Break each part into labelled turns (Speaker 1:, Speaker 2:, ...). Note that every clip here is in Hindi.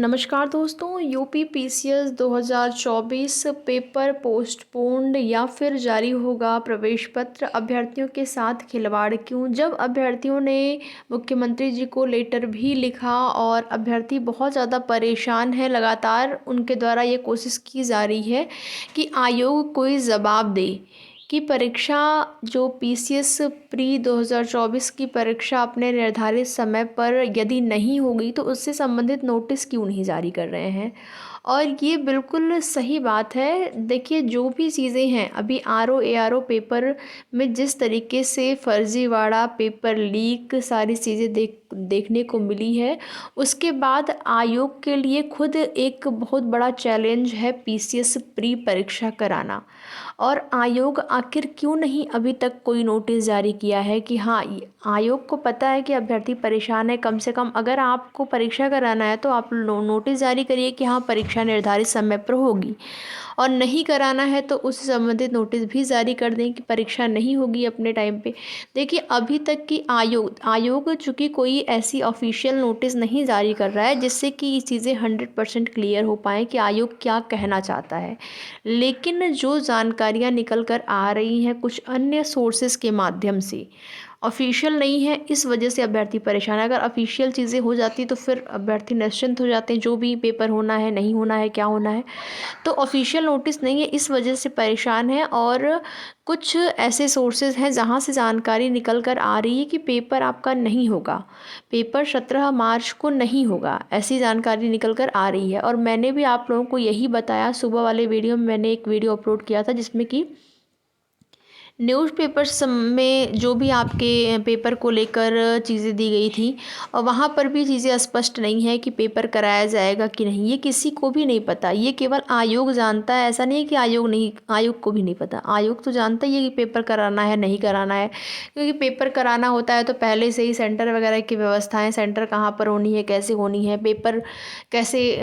Speaker 1: नमस्कार दोस्तों, यूपी पीसीएस 2024 पेपर पोस्टपोन्ड या फिर जारी होगा प्रवेश पत्र। अभ्यर्थियों के साथ खिलवाड़ क्यों? जब अभ्यर्थियों ने मुख्यमंत्री जी को लेटर भी लिखा और अभ्यर्थी बहुत ज़्यादा परेशान है, लगातार उनके द्वारा ये कोशिश की जा रही है कि आयोग कोई जवाब दे कि परीक्षा जो पीसीएस प्री 2024 की परीक्षा अपने निर्धारित समय पर यदि नहीं होगी तो उससे संबंधित नोटिस क्यों नहीं जारी कर रहे हैं। और ये बिल्कुल सही बात है। देखिए, जो भी चीज़ें हैं अभी आरओ एआरओ पेपर में जिस तरीके से फर्जीवाड़ा, पेपर लीक, सारी चीज़ें देखने को मिली है, उसके बाद आयोग के लिए खुद एक बहुत बड़ा चैलेंज है पीसीएस प्री परीक्षा कराना। और आयोग आखिर क्यों नहीं अभी तक कोई नोटिस जारी किया है कि हाँ, आयोग को पता है कि अभ्यर्थी परेशान है। कम से कम अगर आपको परीक्षा कराना है तो आप नोटिस जारी करिए कि हाँ, परीक्षा निर्धारित समय पर होगी, और नहीं कराना है तो उससे संबंधित नोटिस भी जारी कर दें कि परीक्षा नहीं होगी अपने टाइम पे। देखिए, अभी तक की आयोग चूँकि कोई ऐसी ऑफिशियल नोटिस नहीं जारी कर रहा है जिससे कि ये चीज़ें 100% क्लियर हो पाएँ कि आयोग क्या कहना चाहता है। लेकिन जो जानकारियाँ निकल कर आ रही हैं कुछ अन्य सोर्सेज़ के माध्यम से, ऑफिशियल नहीं है, इस वजह से अभ्यर्थी परेशान है। अगर ऑफिशियल चीज़ें हो जाती तो फिर अभ्यर्थी निश्चिंत हो जाते हैं, जो भी पेपर होना है, नहीं होना है, क्या होना है। तो ऑफिशियल नोटिस नहीं है, इस वजह से परेशान है। और कुछ ऐसे सोर्सेज़ हैं जहाँ से जानकारी निकल कर आ रही है कि पेपर आपका नहीं होगा, पेपर 17 मार्च को नहीं होगा, ऐसी जानकारी निकल कर आ रही है। और मैंने भी आप लोगों को यही बताया, सुबह वाले वीडियो में मैंने एक वीडियो अपलोड किया था जिसमें कि न्यूज़पेपर्स में जो भी आपके पेपर को लेकर चीज़ें दी गई थी, और वहाँ पर भी चीज़ें स्पष्ट नहीं है कि पेपर कराया जाएगा कि नहीं। ये किसी को भी नहीं पता, ये केवल आयोग जानता है। ऐसा नहीं है कि आयोग को भी नहीं पता। आयोग तो जानता ही है कि पेपर कराना है, नहीं कराना है। क्योंकि पेपर कराना होता है तो पहले से ही सेंटर वगैरह की व्यवस्थाएं, सेंटर कहाँ पर होनी है, कैसे होनी है, पेपर कैसे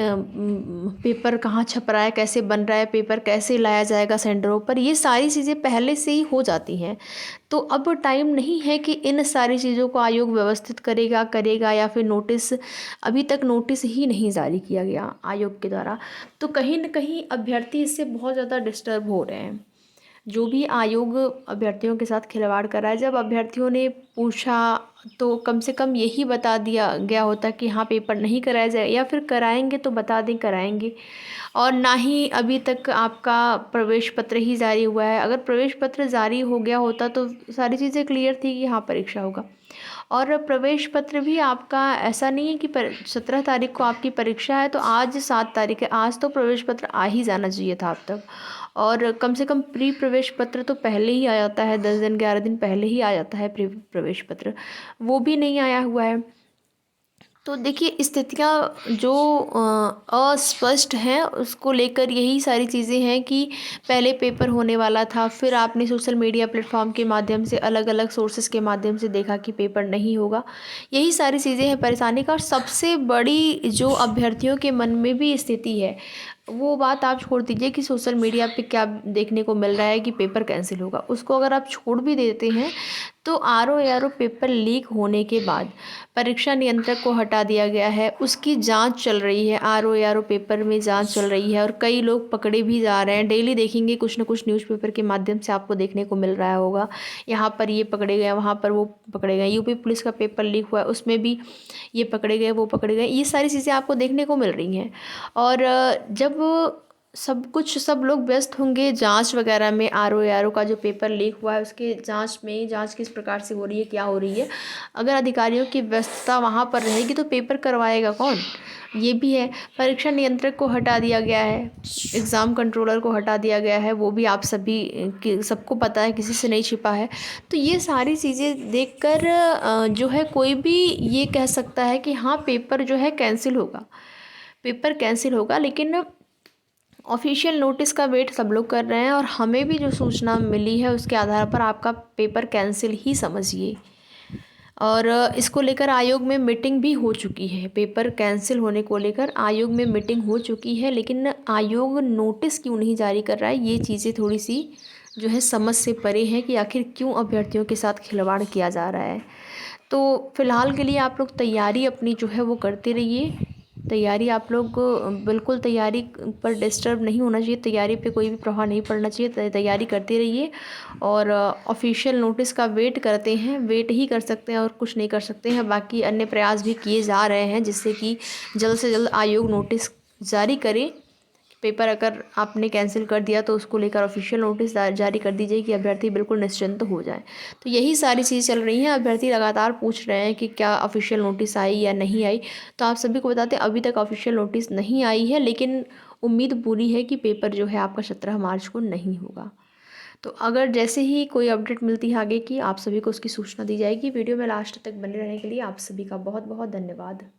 Speaker 1: पेपर कहाँ छप रहा है, कैसे बन रहा है, पेपर कैसे लाया जाएगा सेंटरों पर, ये सारी चीज़ें पहले से ही हो जाती हैं। तो अब टाइम नहीं है कि इन सारी चीज़ों को आयोग व्यवस्थित करेगा या फिर नोटिस, अभी तक नोटिस ही नहीं जारी किया गया आयोग के द्वारा। तो कहीं न कहीं अभ्यर्थी इससे बहुत ज़्यादा डिस्टर्ब हो रहे हैं। जो भी आयोग अभ्यर्थियों के साथ खिलवाड़ कर रहा है, जब अभ्यर्थियों ने पूछा तो कम से कम यही बता दिया गया होता कि हाँ, पेपर नहीं कराया जाए, या फिर कराएंगे तो बता दें कराएंगे। और ना ही अभी तक आपका प्रवेश पत्र ही जारी हुआ है। अगर प्रवेश पत्र जारी हो गया होता तो सारी चीज़ें क्लियर थी कि हाँ, परीक्षा होगा। और प्रवेश पत्र भी आपका ऐसा नहीं है कि 17 तारीख को आपकी परीक्षा है तो आज 7 तारीख है, आज तो प्रवेश पत्र आ ही जाना चाहिए था अब तक। और कम से कम प्री प्रवेश पत्र तो पहले ही आ जाता है, 10 दिन 11 दिन पहले ही आ जाता है प्री प्रवेश पत्र, वो भी नहीं आया हुआ है। तो देखिए, स्थितियाँ जो अस्पष्ट हैं उसको लेकर यही सारी चीज़ें हैं कि पहले पेपर होने वाला था, फिर आपने सोशल मीडिया प्लेटफॉर्म के माध्यम से, अलग अलग सोर्सेज के माध्यम से देखा कि पेपर नहीं होगा। यही सारी चीज़ें हैं परेशानी का। और सबसे बड़ी जो अभ्यर्थियों के मन में भी स्थिति है, वो बात आप छोड़ दीजिए कि सोशल मीडिया पे क्या देखने को मिल रहा है कि पेपर कैंसिल होगा, उसको अगर आप छोड़ भी देते हैं तो आरओ एआरओ पेपर लीक होने के बाद परीक्षा नियंत्रक को हटा दिया गया है, उसकी जांच चल रही है। आरओ एआरओ पेपर में जांच चल रही है और कई लोग पकड़े भी जा रहे हैं। डेली देखेंगे कुछ ना कुछ न्यूज़पेपर के माध्यम से आपको देखने को मिल रहा होगा, यहाँ पर ये पकड़े गए, वहाँ पर वो पकड़े गए। यूपी पुलिस का पेपर लीक हुआ है, उसमें भी ये पकड़े गए, वो पकड़े गए, ये सारी चीज़ें आपको देखने को मिल रही हैं। और जब सब लोग व्यस्त होंगे जांच वगैरह में, आरओ एआरओ का जो पेपर लीक हुआ है उसके जांच में, जांच किस प्रकार से हो रही है, क्या हो रही है, अगर अधिकारियों की व्यस्तता वहाँ पर रहेगी तो पेपर करवाएगा कौन? ये भी है। परीक्षा नियंत्रक को हटा दिया गया है, एग्ज़ाम कंट्रोलर को हटा दिया गया है, वो भी आप सभी सबको पता है, किसी से नहीं छिपा है। तो ये सारी चीज़ें देखकर जो है कोई भी ये कह सकता है कि हाँ, पेपर जो है कैंसिल होगा, पेपर कैंसिल होगा। लेकिन ऑफिशियल नोटिस का वेट सब लोग कर रहे हैं, और हमें भी जो सूचना मिली है उसके आधार पर आपका पेपर कैंसिल ही समझिए। और इसको लेकर आयोग में मीटिंग भी हो चुकी है, पेपर कैंसिल होने को लेकर आयोग में मीटिंग हो चुकी है। लेकिन आयोग नोटिस क्यों नहीं जारी कर रहा है, ये चीज़ें थोड़ी सी जो है समझ से परे हैं कि आखिर क्यों अभ्यर्थियों के साथ खिलवाड़ किया जा रहा है। तो फिलहाल के लिए आप लोग तैयारी अपनी जो है वो करते रहिए। तैयारी आप लोग बिल्कुल तैयारी पर डिस्टर्ब नहीं होना चाहिए, तैयारी पे कोई भी प्रभाव नहीं पड़ना चाहिए। तैयारी करते रहिए और ऑफिशियल नोटिस का वेट करते हैं, वेट ही कर सकते हैं और कुछ नहीं कर सकते हैं। बाकी अन्य प्रयास भी किए जा रहे हैं जिससे कि जल्द से जल्द आयोग नोटिस जारी करे। पेपर अगर आपने कैंसिल कर दिया तो उसको लेकर ऑफिशियल नोटिस जारी कर दीजिए कि अभ्यर्थी बिल्कुल निश्चिंत हो जाए। तो यही सारी चीज़ चल रही हैं। अभ्यर्थी लगातार पूछ रहे हैं कि क्या ऑफिशियल नोटिस आई या नहीं आई। तो आप सभी को बताते हैं अभी तक ऑफिशियल नोटिस नहीं आई है, लेकिन उम्मीद पूरी है कि पेपर जो है आपका 17 मार्च को नहीं होगा। तो अगर जैसे ही कोई अपडेट मिलती है आगे की, आप सभी को उसकी सूचना दी जाएगी। वीडियो में लास्ट तक बने रहने के लिए आप सभी का बहुत बहुत धन्यवाद।